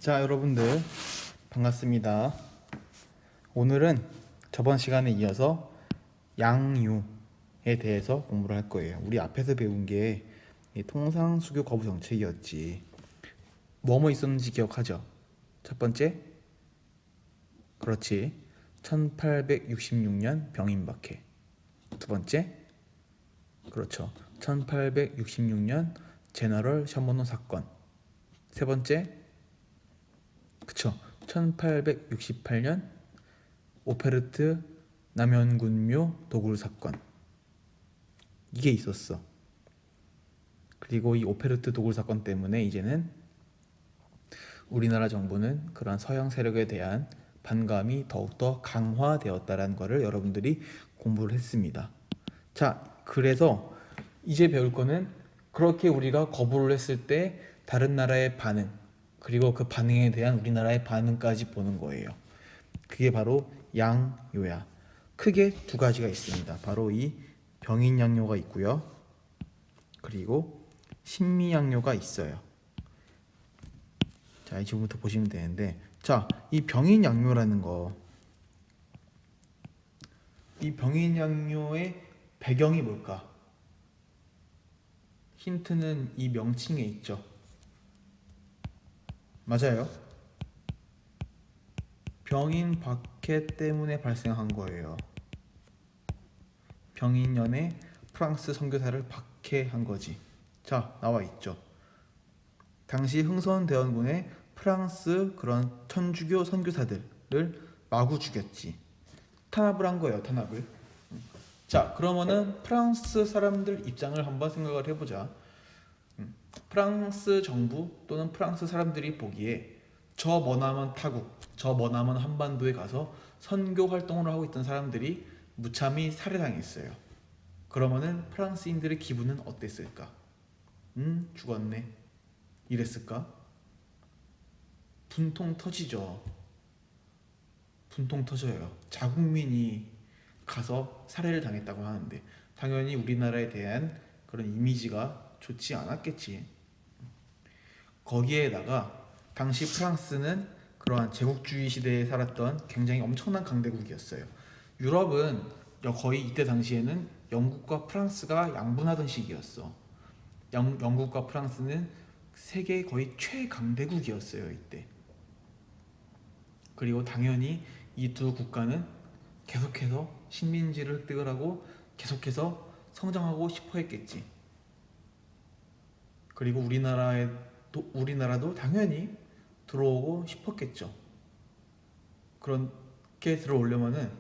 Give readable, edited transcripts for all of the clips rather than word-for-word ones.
자, 여러분들 반갑습니다. 오늘은 저번 시간에 이어서 양유에 대해서 공부를 할 거예요. 우리 앞에서 배운 게 통상 수교 거부 정책이었지. 뭐뭐 있었는지 기억하죠? 첫 번째, 그렇지, 1866년 병인박해. 두 번째, 그렇죠, 1866년 제너럴 셔먼호 사건. 세 번째, 그쵸, 1868년 오페르트 남현군묘 도굴 사건. 이게 있었어. 그리고 이 오페르트 도굴 사건 때문에 이제는 우리나라 정부는 그런 서양 세력에 대한 반감이 더욱더 강화되었다는 것을 여러분들이 공부를 했습니다. 자, 그래서 이제 배울 거는 그렇게 우리가 거부를 했을 때 다른 나라의 반응, 그리고 그 반응에 대한 우리나라의 반응까지 보는 거예요. 그게 바로 양요야. 크게 두 가지가 있습니다. 바로 이 병인양요가 있고요, 그리고 신미양요가 있어요. 자, 지금부터 보시면 되는데, 자, 이 병인양요라는 거, 이 병인양요의 배경이 뭘까? 힌트는 이 명칭에 있죠. 맞아요. 병인 박해 때문에 발생한 거예요. 병인년에 프랑스 선교사를 박해한 거지. 자, 나와 있죠. 당시 흥선대원군의 프랑스 그런 천주교 선교사들을 마구 죽였지. 탄압을 한 거예요, 탄압을. 자, 그러면은 프랑스 사람들 입장을 한번 생각을 해보자. 프랑스 정부 또는 프랑스 사람들이 보기에 저 머나먼 타국, 저 머나먼 한반도에 가서 선교 활동을 하고 있던 사람들이 무참히 살해당했어요. 그러면은 프랑스인들의 기분은 어땠을까? 죽었네, 이랬을까? 분통 터지죠. 분통 터져요. 자국민이 가서 살해를 당했다고 하는데 당연히 우리나라에 대한 그런 이미지가 좋지 않았겠지. 거기에다가 당시 프랑스는 그러한 제국주의 시대에 살았던 굉장히 엄청난 강대국이었어요. 유럽은 거의 이때 당시에는 영국과 프랑스가 양분하던 시기였어. 영국과 프랑스는 세계 거의 최강대국이었어요, 이때. 그리고 당연히 이 두 국가는 계속해서 식민지를 획득을 하고 계속해서 성장하고 싶어 했겠지. 그리고 우리나라도 당연히 들어오고 싶었겠죠. 그렇게 들어오려면은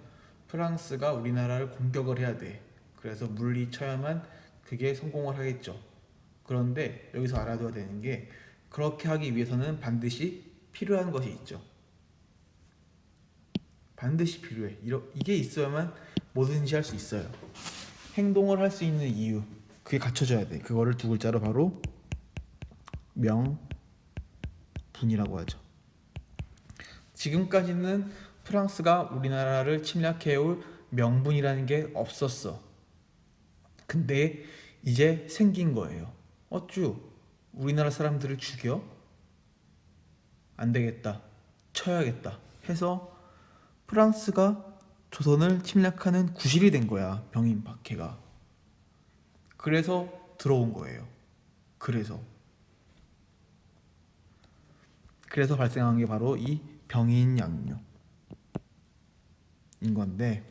프랑스가 우리나라를 공격을 해야 돼. 그래서 물리쳐야만 그게 성공을 하겠죠. 그런데 여기서 알아둬야 되는 게, 그렇게 하기 위해서는 반드시 필요한 것이 있죠. 반드시 필요해. 이게 있어야만 뭐든지 할 수 있어요. 행동을 할 수 있는 이유, 그게 갖춰져야 돼. 그거를 두 글자로 바로 명분이라고 하죠. 지금까지는 프랑스가 우리나라를 침략해올 명분이라는 게 없었어. 근데 이제 생긴 거예요. 어쭈, 우리나라 사람들을 죽여? 안 되겠다, 쳐야겠다 해서 프랑스가 조선을 침략하는 구실이 된 거야, 병인 박해가. 그래서 들어온 거예요. 그래서 발생한 게 바로 이 병인양요인 건데,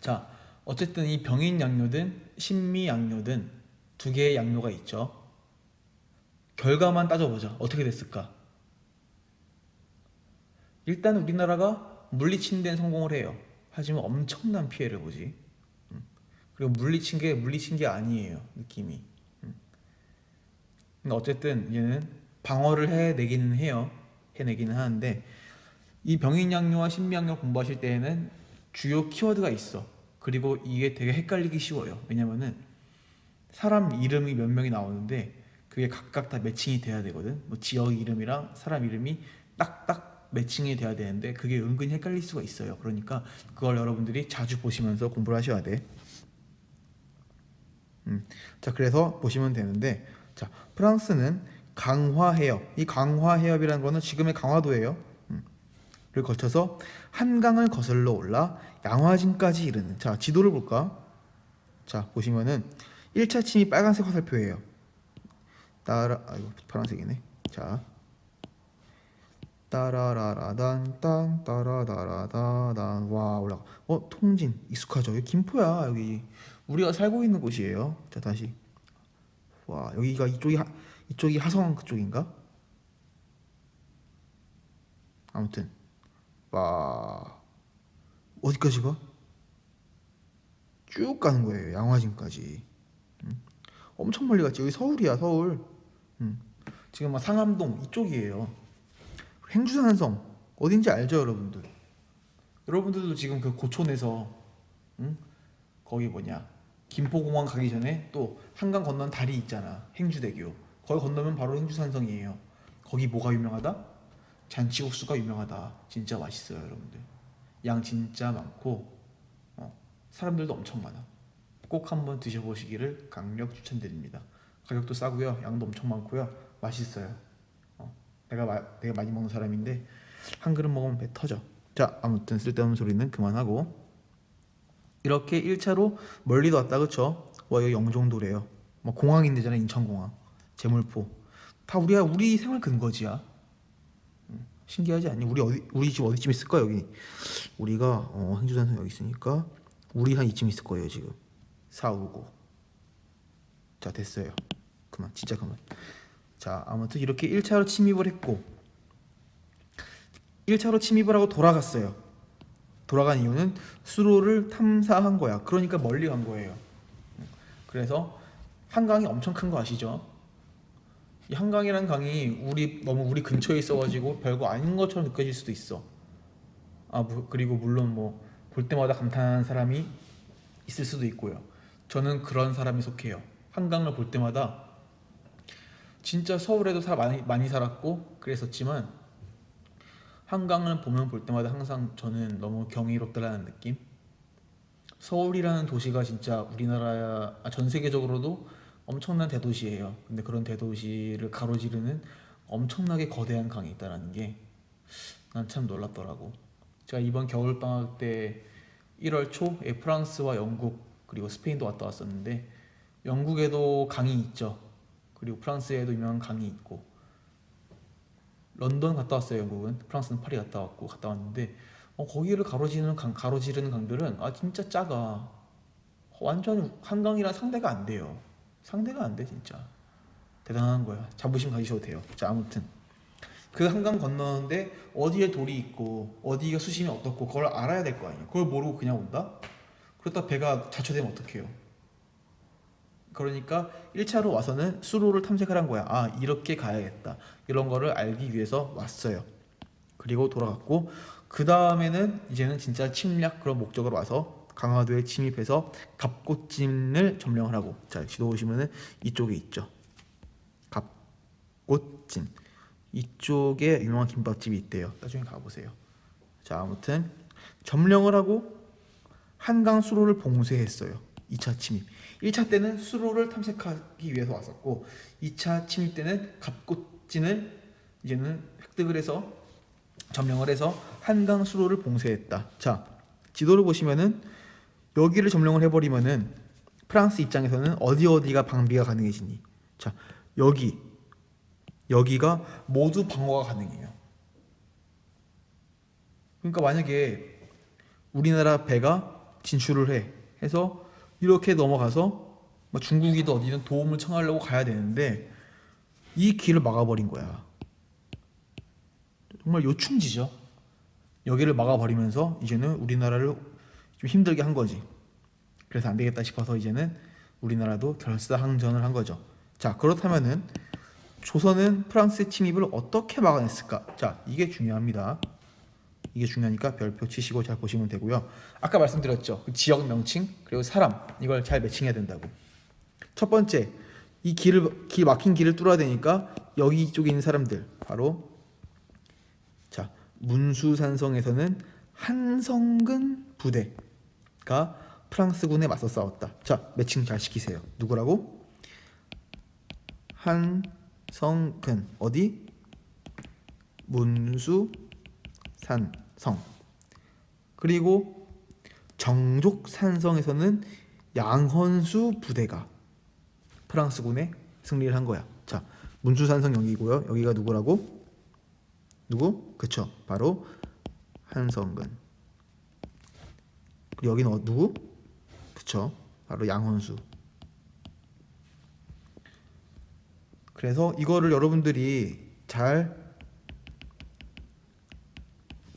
자, 어쨌든 이 병인양요든 신미양요든 두 개의 양요가 있죠. 결과만 따져보자. 어떻게 됐을까? 일단 우리나라가 물리친 데는 성공을 해요. 하지만 엄청난 피해를 보지. 그리고 물리친 게 아니에요, 느낌이. 근데 어쨌든 얘는 방어를 해내기는 하는데, 이 병인양요와 신미양요 공부하실 때에는 주요 키워드가 있어. 그리고 이게 되게 헷갈리기 쉬워요. 왜냐면은 사람 이름이 몇 명이 나오는데 그게 각각 다 매칭이 돼야 되거든. 뭐 지역 이름이랑 사람 이름이 딱딱 매칭이 돼야 되는데 그게 은근히 헷갈릴 수가 있어요. 그러니까 그걸 여러분들이 자주 보시면서 공부를 하셔야 돼. 자, 그래서 보시면 되는데, 자, 프랑스는 강화해협. 이 강화해협이라는 거는 지금의 강화도예요. 를 거쳐서 한강을 거슬러 올라 양화진까지 이르는. 자, 지도를 볼까? 자, 보시면은 1차 침이 빨간색 화살표예요. 이거 파란색이네. 자, 따라라라단 땅 따라다라다단. 와, 올라가. 통진 익숙하죠? 여기 김포야. 여기 우리가 살고 있는 곳이에요. 자, 다시. 와, 여기가 이쪽이 하성 그쪽인가? 아무튼 와, 어디까지 가? 쭉 가는 거예요. 양화진까지. 엄청 멀리 갔지. 여기 서울이야, 서울. 지금 막 상암동 이쪽이에요. 행주산성 어딘지 알죠, 여러분들? 여러분들도 지금 그 고촌에서 거기 뭐냐, 김포공항 가기 전에 또 한강 건너는 다리 있잖아, 행주대교. 거기 건너면 바로 행주산성이에요. 거기 뭐가 유명하다? 잔치국수가 유명하다. 진짜 맛있어요, 여러분들. 양 진짜 많고 사람들도 엄청 많아. 꼭 한번 드셔보시기를 강력 추천드립니다. 가격도 싸고요, 양도 엄청 많고요, 맛있어요. 내가 많이 먹는 사람인데 한 그릇 먹으면 배 터져. 자, 아무튼 쓸데없는 소리는 그만하고, 이렇게 1차로 멀리도 왔다, 그쵸? 와, 여기 영종도래요. 뭐 공항인데잖아, 인천공항, 제물포. 다 우리 생활 근거지야. 신기하지 않니? 우리 집 어디쯤 있을까? 여기 우리가 행주산성 여기 있으니까 우리 한 이쯤 있을 거예요 지금. 459. 자, 됐어요. 그만, 진짜 그만. 자, 아무튼 이렇게 1차로 침입을 했고, 1차로 침입을 하고 돌아갔어요. 돌아간 이유는 수로를 탐사한 거야. 그러니까 멀리 간 거예요. 그래서 한강이 엄청 큰 거 아시죠? 이 한강이란 강이 너무 우리 근처에 있어가지고 별거 아닌 것처럼 느껴질 수도 있어. 그리고 물론 뭐 볼 때마다 감탄하는 사람이 있을 수도 있고요. 저는 그런 사람에 속해요. 한강을 볼 때마다 진짜 서울에도 많이 살았고 그랬었지만, 한강을 볼 때마다 항상 저는 너무 경이롭다라는 느낌. 서울이라는 도시가 진짜 우리나라, 전 세계적으로도 엄청난 대도시예요. 근데 그런 대도시를 가로지르는 엄청나게 거대한 강이 있다는 게 난 참 놀랍더라고. 제가 이번 겨울방학 때 1월 초에 프랑스와 영국 그리고 스페인도 갔다 왔었는데, 영국에도 강이 있죠. 그리고 프랑스에도 유명한 강이 있고, 런던 갔다 왔어요, 영국은. 프랑스는 파리 갔다 왔는데 거기를 가로지르는 강들은 진짜 작아. 완전 한강이랑 상대가 안 돼요. 상대가 안 돼, 진짜. 대단한 거야. 자부심 가지셔도 돼요. 자, 아무튼 그 한강 건너는데 어디에 돌이 있고 어디가 수심이 어떻고 그걸 알아야 될 거 아니에요. 그걸 모르고 그냥 온다? 그러다 배가 자초되면 어떡해요. 그러니까 1차로 와서는 수로를 탐색을 한 거야. 이렇게 가야겠다, 이런 거를 알기 위해서 왔어요. 그리고 돌아갔고, 그 다음에는 이제는 진짜 침략 그런 목적으로 와서 강화도에 침입해서 갑꽃진을 점령을 하고. 자, 지도 보시면은 이쪽에 있죠, 갑꽃진. 이쪽에 유명한 김밥집이 있대요. 나중에 가보세요. 자, 아무튼 점령을 하고 한강 수로를 봉쇄했어요. 2차 침입. 1차 때는 수로를 탐색하기 위해서 왔었고, 2차 침입 때는 갑꽃진을 이제는 획득을 해서 점령을 해서 한강 수로를 봉쇄했다. 자, 지도를 보시면은 여기를 점령을 해버리면은 프랑스 입장에서는 어디가 방비가 가능해지니? 자, 여기가 모두 방어가 가능해요. 그러니까 만약에 우리나라 배가 진출을 해서 이렇게 넘어가서 중국이든 어디든 도움을 청하려고 가야 되는데 이 길을 막아버린 거야. 정말 요충지죠. 여기를 막아버리면서 이제는 우리나라를 좀 힘들게 한 거지. 그래서 안 되겠다 싶어서 이제는 우리나라도 결사항전을 한 거죠. 자, 그렇다면은 조선은 프랑스의 침입을 어떻게 막아냈을까? 자, 이게 중요합니다. 이게 중요하니까 별표 치시고 잘 보시면 되고요. 아까 말씀드렸죠, 그 지역 명칭 그리고 사람, 이걸 잘 매칭해야 된다고. 첫 번째, 이 길 막힌 길을 뚫어야 되니까 여기 쪽에 있는 사람들, 바로 자, 문수산성에서는 한성근 부대가 프랑스군에 맞서 싸웠다. 자, 매칭 잘 시키세요. 누구라고? 성근 어디? 문수 산성. 그리고 정족 산성에서는 양헌수 부대가 프랑스군에 승리를 한 거야. 자, 문수 산성 여기고요. 여기가 누구라고? 누구? 그쵸, 바로 한성근. 그리고 여기는 누구? 그쵸, 바로 양헌수. 그래서 이거를 여러분들이 잘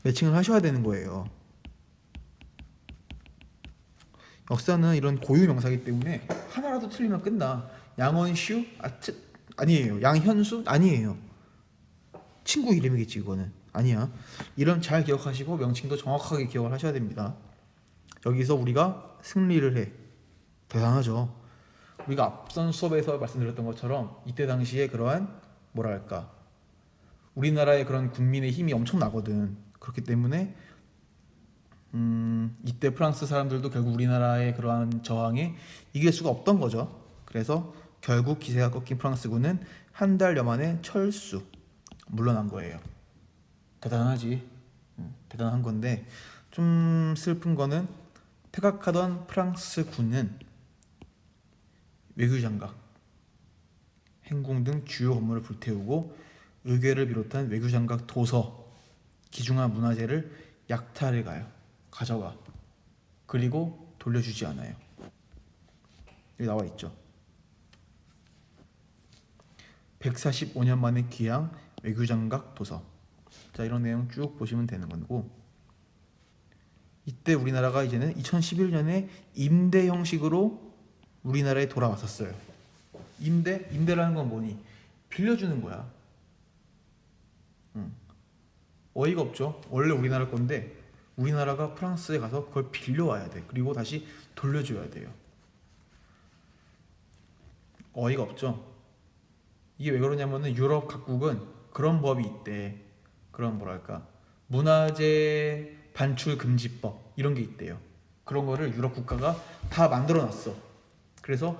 매칭을 하셔야 되는 거예요. 역사는 이런 고유 명사이기 때문에 하나라도 틀리면 끝나. 양헌슈? 아니에요. 양현수? 아니에요. 친구 이름이겠지 그거는. 아니야. 이름 잘 기억하시고 명칭도 정확하게 기억을 하셔야 됩니다. 여기서 우리가 승리를 해. 대단하죠. 우리가 앞선 수업에서 말씀드렸던 것처럼 이때 당시에 그러한 뭐랄까, 우리나라의 그런 군민의 힘이 엄청나거든. 그렇기 때문에 이때 프랑스 사람들도 결국 우리나라의 그러한 저항에 이길 수가 없던 거죠. 그래서 결국 기세가 꺾인 프랑스군은 한 달여 만에 철수, 물러난 거예요. 대단하지. 대단한 건데 좀 슬픈 거는 퇴각하던 프랑스 군은 외교장각, 행궁 등 주요 건물을 불태우고 의궤를 비롯한 외교장각 도서, 귀중한 문화재를 약탈해 가져가. 그리고 돌려주지 않아요. 여기 나와 있죠. 145년 만에 귀향 외교장각 도서. 자, 이런 내용 쭉 보시면 되는 거고, 이때 우리나라가 이제는 2011년에 임대 형식으로 우리나라에 돌아왔었어요. 임대라는 건 뭐니? 빌려주는 거야. 어이가 없죠. 원래 우리나라 건데 우리나라가 프랑스에 가서 그걸 빌려와야 돼. 그리고 다시 돌려줘야 돼요. 어이가 없죠. 이게 왜 그러냐면은 유럽 각국은 그런 법이 있대. 그런 뭐랄까, 문화재 반출 금지법 이런 게 있대요. 그런 거를 유럽 국가가 다 만들어 놨어. 그래서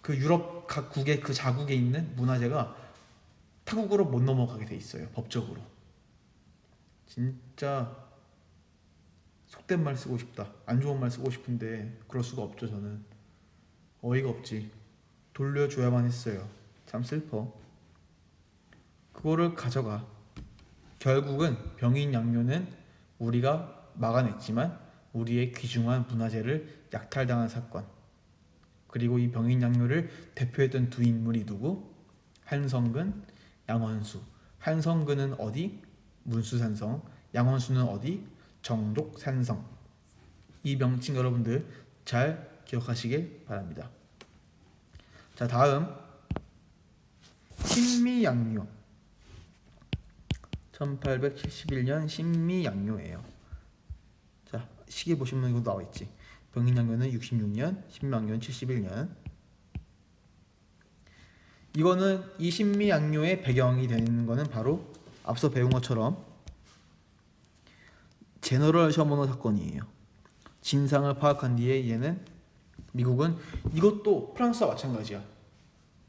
그 유럽 각국의 그 자국에 있는 문화재가 타국으로 못 넘어가게 돼 있어요. 법적으로. 진짜 속된 말 쓰고 싶다. 안 좋은 말 쓰고 싶은데 그럴 수가 없죠. 저는 어이가 없지. 돌려줘야만 했어요. 참 슬퍼. 그거를 가져가. 결국은 병인 양요는 우리가 막아냈지만 우리의 귀중한 문화재를 약탈당한 사건. 그리고 이 병인 양요를 대표했던 두 인물이 누구? 한성근, 양헌수. 한성근은 어디? 문수산성. 양헌수는 어디? 정족산성. 이 명칭 여러분들 잘 기억하시길 바랍니다. 자, 다음 신미양요. 1871년 신미양요예요. 자, 시계 보시면 이거 나와 있지. 병인양요는 66년, 신미양요는 71년. 이거는 이 신미양요의 배경이 되는 거는 바로 앞서 배운 것처럼 제너럴 셔머너 사건이에요. 진상을 파악한 뒤에 얘는 미국은 이것도 프랑스와 마찬가지야.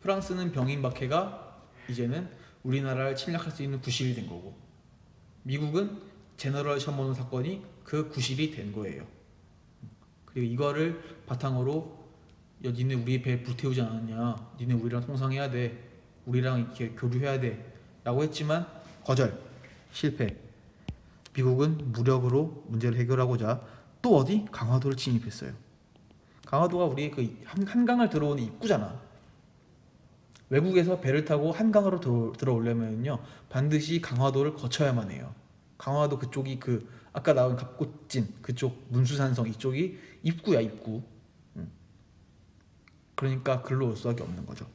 프랑스는 병인박해가 이제는 우리나라를 침략할 수 있는 구실이 된 거고, 미국은 제너럴 셔머너 사건이 그 구실이 된 거예요. 그리고 이거를 바탕으로 야, 니네 우리 배 불태우지 않았냐, 니네 우리랑 통상해야 돼, 우리랑 이렇게 교류해야 돼 라고 했지만 거절, 실패. 미국은 무력으로 문제를 해결하고자 또 어디? 강화도를 침입했어요. 강화도가 우리의 그 한강을 들어오는 입구잖아. 외국에서 배를 타고 한강으로 들어오려면요 반드시 강화도를 거쳐야만 해요. 강화도 그쪽이 그 아까 나온 갑곶진 그쪽 문수산성 이쪽이 입구야, 입구. 그러니까 글로 올 수밖에 없는 거죠.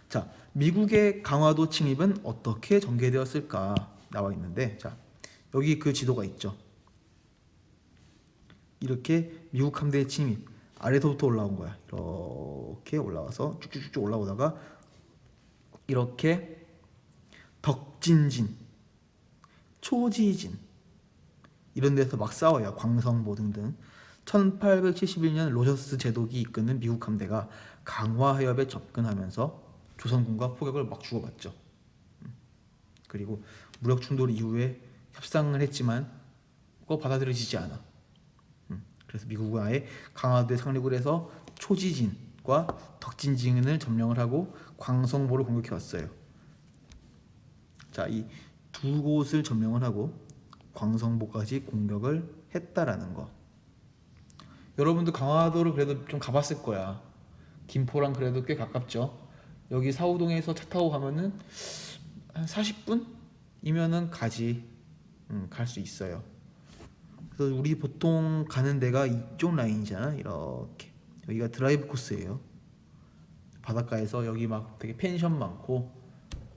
자, 미국의 강화도 침입은 어떻게 전개되었을까 나와 있는데, 자, 여기 그 지도가 있죠. 이렇게 미국 함대의 침입, 아래서부터 올라온 거야. 이렇게 올라와서 쭉쭉쭉 올라오다가 이렇게 덕진진, 초지진 이런 데서 막 싸워요. 광성보 등등. 1871년 로저스 제독이 이끄는 미국 함대가 강화 해협에 접근하면서 조선군과 포격을 막 주고받죠. 그리고 무력 충돌 이후에 협상을 했지만 꼭 받아들여지지 않아. 그래서 미국은 아예 강화도에 상륙을 해서 초지진과 덕진진을 점령을 하고 광성보를 공격해 왔어요. 자, 이 두 곳을 점령을 하고 광성보까지 공격을 했다라는 거. 여러분도 강화도를 그래도 좀 가봤을 거야. 김포랑 그래도 꽤 가깝죠. 여기 사우동에서 차 타고 가면은 한 40분이면은 갈 수 있어요. 그래서 우리 보통 가는 데가 이쪽 라인이잖아. 이렇게 여기가 드라이브 코스예요. 바닷가에서 여기 막 되게 펜션 많고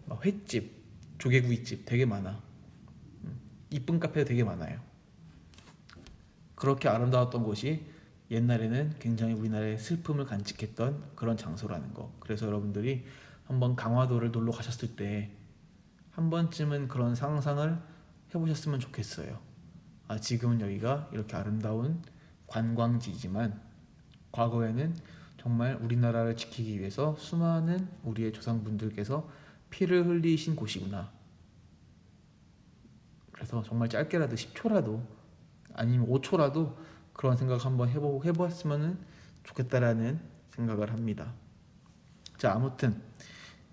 막 횟집, 조개구이집 되게 많아. 이쁜 카페도 되게 많아요. 그렇게 아름다웠던 곳이 옛날에는 굉장히 우리나라의 슬픔을 간직했던 그런 장소라는 거. 그래서 여러분들이 한번 강화도를 놀러 가셨을 때 한 번쯤은 그런 상상을 해보셨으면 좋겠어요. 아, 지금은 여기가 이렇게 아름다운 관광지지만 과거에는 정말 우리나라를 지키기 위해서 수많은 우리의 조상분들께서 피를 흘리신 곳이구나. 그래서 정말 짧게라도 10초라도 아니면 5초라도 그런 생각 한번 해보았으면 좋겠다라는 생각을 합니다. 자, 아무튼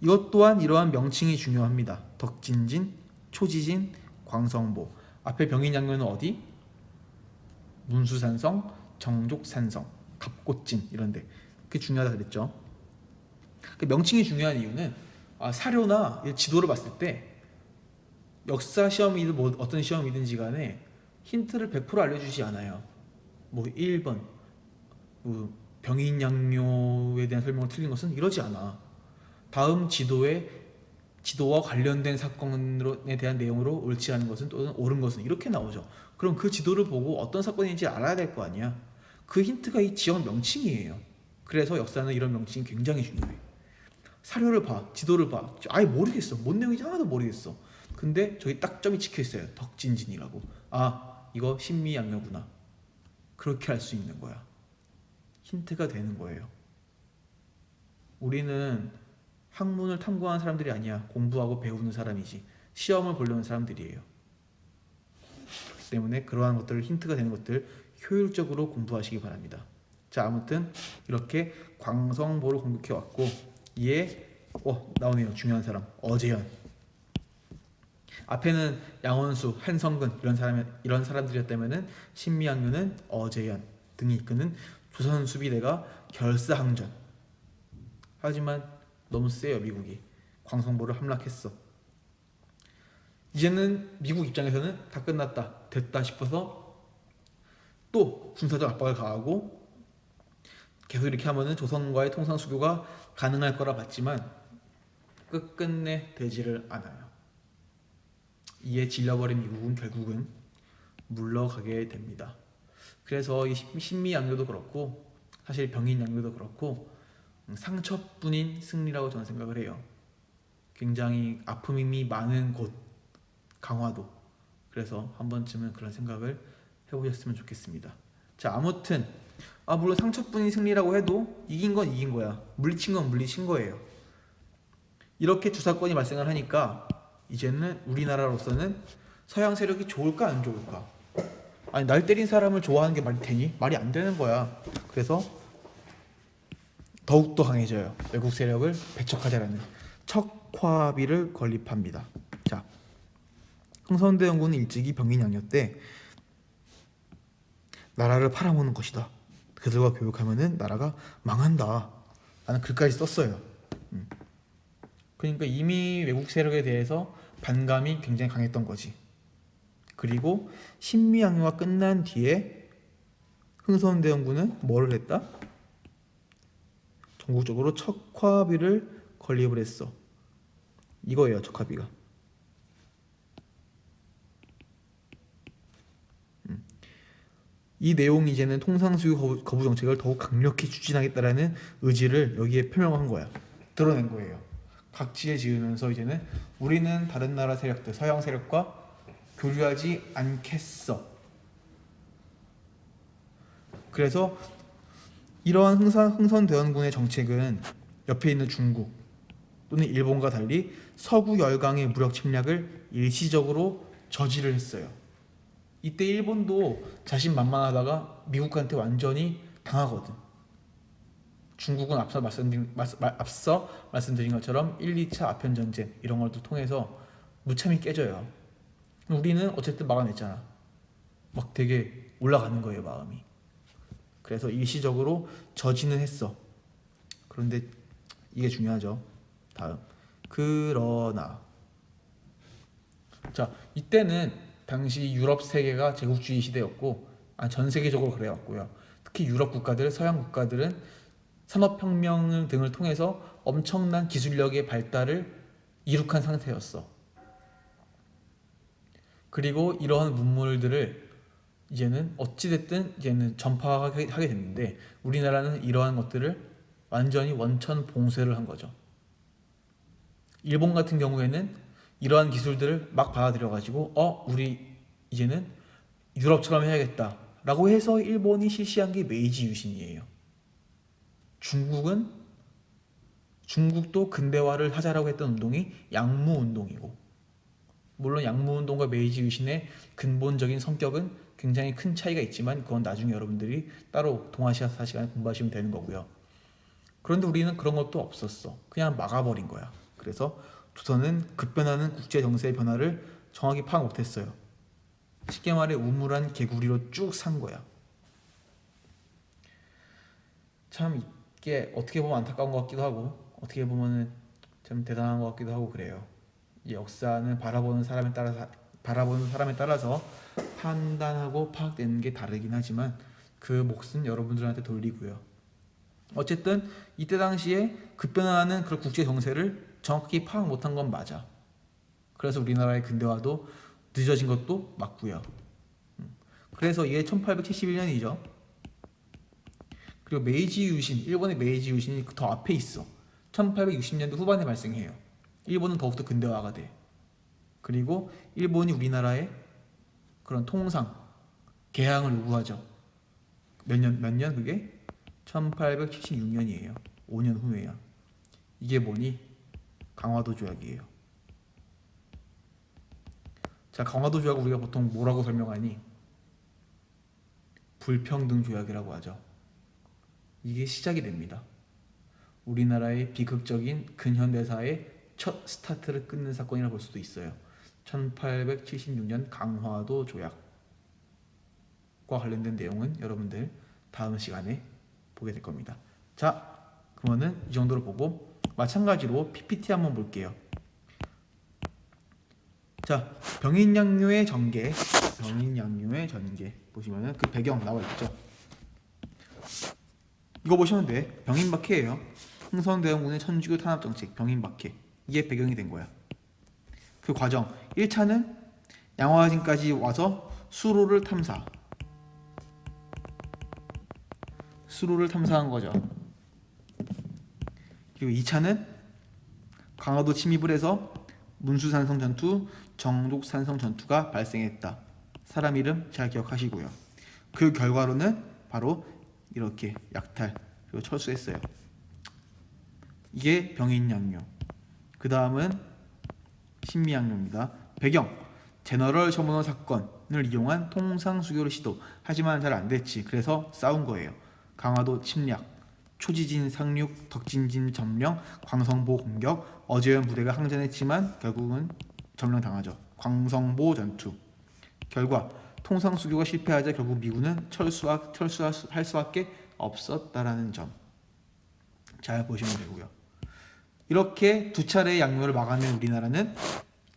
이것 또한 이러한 명칭이 중요합니다. 덕진진, 초지진, 광성보. 앞에 병인양요는 어디? 문수산성, 정족산성, 갑곶진 이런데 그게 중요하다 그랬죠. 그 명칭이 중요한 이유는 사료나 지도를 봤을 때 역사 시험이든 뭐 어떤 시험이든지 간에 힌트를 100% 알려주지 않아요. 뭐 1번 뭐 병인양요에 대한 설명을 틀린 것은 이러지 않아. 다음 지도와 관련된 사건에 대한 내용으로 옳지 않은 것은 또는 옳은 것은 이렇게 나오죠. 그럼 그 지도를 보고 어떤 사건인지 알아야 될 거 아니야. 그 힌트가 이 지역 명칭이에요. 그래서 역사는 이런 명칭이 굉장히 중요해. 사료를 봐, 지도를 봐, 아예 모르겠어. 뭔 내용인지 하나도 모르겠어. 근데 저기 딱 점이 찍혀 있어요. 덕진진이라고. 아, 이거 신미양요구나. 그렇게 할 수 있는 거야. 힌트가 되는 거예요. 우리는 학문을 탐구하는 사람들이 아니야. 공부하고 배우는 사람이지. 시험을 보려는 사람들이에요. 그렇기 때문에 그러한 것들, 힌트가 되는 것들 효율적으로 공부하시기 바랍니다. 자, 아무튼 이렇게 광성보를 공격해 왔고, 이에 나오네요. 중요한 사람 어제현. 앞에는 양원수, 한성근 이런 사람들이었다면은 신미양요는 어제현 등이 이끄는 조선 수비대가 결사항전. 하지만 너무 세요. 미국이 광성보를 함락했어. 이제는 미국 입장에서는 다 끝났다, 됐다 싶어서 또 군사적 압박을 가하고 계속 이렇게 하면은 조선과의 통상 수교가 가능할 거라 봤지만 끝끝내 되지를 않아요. 이에 질려버린 미국은 결국은 물러가게 됩니다. 그래서 이 신미양요도 그렇고 사실 병인양요도 그렇고 상처뿐인 승리라고 저는 생각을 해요. 굉장히 아픔이 많은 곳 강화도. 그래서 한 번쯤은 그런 생각을 해보셨으면 좋겠습니다. 자, 아무튼 물론 상처뿐인 승리라고 해도 이긴 건 이긴 거야. 물리친 건 물리친 거예요. 이렇게 두 사건이 발생을 하니까 이제는 우리나라로서는 서양 세력이 좋을까 안 좋을까? 아니, 날 때린 사람을 좋아하는 게 말이 되니? 말이 안 되는 거야. 그래서 더욱더 강해져요. 외국 세력을 배척하자라는 척화비를 건립합니다. 자, 흥선대원군은 일찍이 병인양요 때 나라를 팔아먹는 것이다. 그들과 교육하면은 나라가 망한다. 라는 글까지 썼어요. 그러니까 이미 외국 세력에 대해서 반감이 굉장히 강했던 거지. 그리고 신미양요가 끝난 뒤에 흥선대원군은 뭐를 했다? 전국적으로 척화비를 건립을 했어. 이거예요, 척화비가. 이 내용이 이제는 통상수교 거부 정책을 더욱 강력히 추진하겠다라는 의지를 여기에 표명한 거야. 드러낸 거예요. 각지에 지으면서 이제는 우리는 다른 나라 세력들, 서양 세력과 교류하지 않겠어. 그래서 이러한 흥선대원군의 정책은 옆에 있는 중국, 또는 일본과 달리 서구 열강의 무력 침략을 일시적으로 저지를 했어요. 이때 일본도 자신만만하다가 미국한테 완전히 당하거든. 중국은 앞서 말씀드린 것처럼 1, 2차 아편전쟁 이런 것도 통해서 무참히 깨져요. 우리는 어쨌든 막아냈잖아. 막 되게 올라가는 거예요, 마음이. 그래서 일시적으로 저지는 했어. 그런데 이게 중요하죠. 다음. 그러나 자, 이때는 당시 유럽 세계가 제국주의 시대였고 전 세계적으로 그래왔고요. 특히 유럽 국가들, 서양 국가들은 산업혁명 등을 통해서 엄청난 기술력의 발달을 이룩한 상태였어. 그리고 이러한 문물들을 이제는 어찌됐든 이제는 전파하게 됐는데 우리나라는 이러한 것들을 완전히 원천 봉쇄를 한 거죠. 일본 같은 경우에는 이러한 기술들을 막 받아들여가지고 우리 이제는 유럽처럼 해야겠다 라고 해서 일본이 실시한 게 메이지 유신이에요. 중국도 근대화를 하자라고 했던 운동이 양무 운동이고, 물론 양무 운동과 메이지 유신의 근본적인 성격은 굉장히 큰 차이가 있지만 그건 나중에 여러분들이 따로 동아시아사 시간에 공부하시면 되는 거고요. 그런데 우리는 그런 것도 없었어. 그냥 막아버린 거야. 그래서 조선은 급변하는 국제 정세의 변화를 정확히 파악 못했어요. 쉽게 말해 우물한 개구리로 쭉 산 거야. 참 이게 어떻게 보면 안타까운 것 같기도 하고 어떻게 보면 참 대단한 것 같기도 하고 그래요. 이 역사는 바라보는 사람에 따라서 판단하고 파악되는 게 다르긴 하지만 그 몫은 여러분들한테 돌리고요. 어쨌든 이때 당시에 급변하는 그런 국제 정세를 정확히 파악 못한 건 맞아. 그래서 우리나라의 근대화도 늦어진 것도 맞고요. 그래서 이게 1871년이죠. 그리고 메이지 유신, 일본의 메이지 유신이 더 앞에 있어. 1860년대 후반에 발생해요. 일본은 더욱더 근대화가 돼. 그리고 일본이 우리나라의 그런 통상, 개항을 요구하죠. 몇 년 그게? 1876년이에요. 5년 후에야. 이게 뭐니? 강화도 조약이에요. 자, 강화도 조약을 우리가 보통 뭐라고 설명하니? 불평등 조약이라고 하죠. 이게 시작이 됩니다. 우리나라의 비극적인 근현대사의 첫 스타트를 끊는 사건이라 볼 수도 있어요. 1876년 강화도 조약과 관련된 내용은 여러분들 다음 시간에 보게 될 겁니다. 자, 그러면은 이 정도로 보고 마찬가지로 PPT 한번 볼게요. 자, 병인양요의 전개 보시면은 그 배경 나와 있죠. 이거 보시면 돼. 병인박해예요. 흥선대원군의 천주교 탄압정책 병인박해. 이게 배경이 된 거야. 그 과정 1차는 양화진까지 와서 수로를 탐사한 거죠. 그리고 2차는 강화도 침입을 해서 문수산성 전투, 정독산성 전투가 발생했다. 사람 이름 잘 기억하시고요. 그 결과로는 바로 이렇게 약탈 그리고 철수했어요. 이게 병인양요. 그 다음은 신미양요입니다. 배경 제너럴 셔머너 사건을 이용한 통상수교를 시도. 하지만 잘 안됐지. 그래서 싸운 거예요. 강화도 침략, 초지진 상륙, 덕진진 점령, 광성보 공격. 어제현 부대가 항전했지만 결국은 점령당하죠. 광성보 전투. 결과 통상수교가 실패하자 결국 미군은 철수할 수밖에 없었다라는 점 잘 보시면 되고요. 이렇게 두 차례의 양요를 막아낸 우리나라는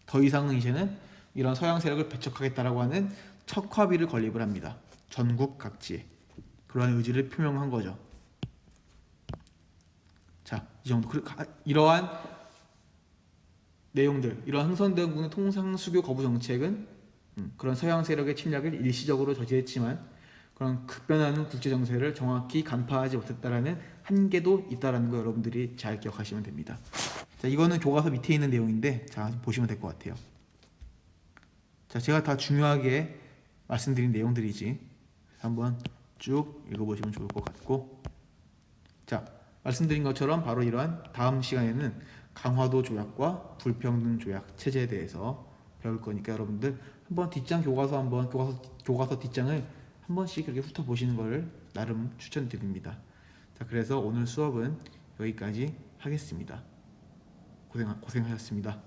더 이상은 이제는 이런 서양 세력을 배척하겠다라고 하는 척화비를 건립을 합니다. 전국 각지에 그러한 의지를 표명한 거죠. 자, 이 정도. 이러한 내용들, 이러한 흥선대원군의 통상수교 거부 정책은 그런 서양 세력의 침략을 일시적으로 저지했지만 그런 급변하는 국제 정세를 정확히 간파하지 못했다라는 한계도 있다라는 거 여러분들이 잘 기억하시면 됩니다. 자, 이거는 교과서 밑에 있는 내용인데 자, 보시면 될 것 같아요. 자, 제가 다 중요하게 말씀드린 내용들이지. 한번 쭉 읽어보시면 좋을 것 같고, 자, 말씀드린 것처럼 바로 이러한 다음 시간에는 강화도 조약과 불평등 조약 체제에 대해서 배울 거니까 여러분들 한번 뒷장 교과서 교과서 뒷장을 한 번씩 그렇게 훑어보시는 것을 나름 추천드립니다. 자, 그래서 오늘 수업은 여기까지 하겠습니다. 고생하셨습니다.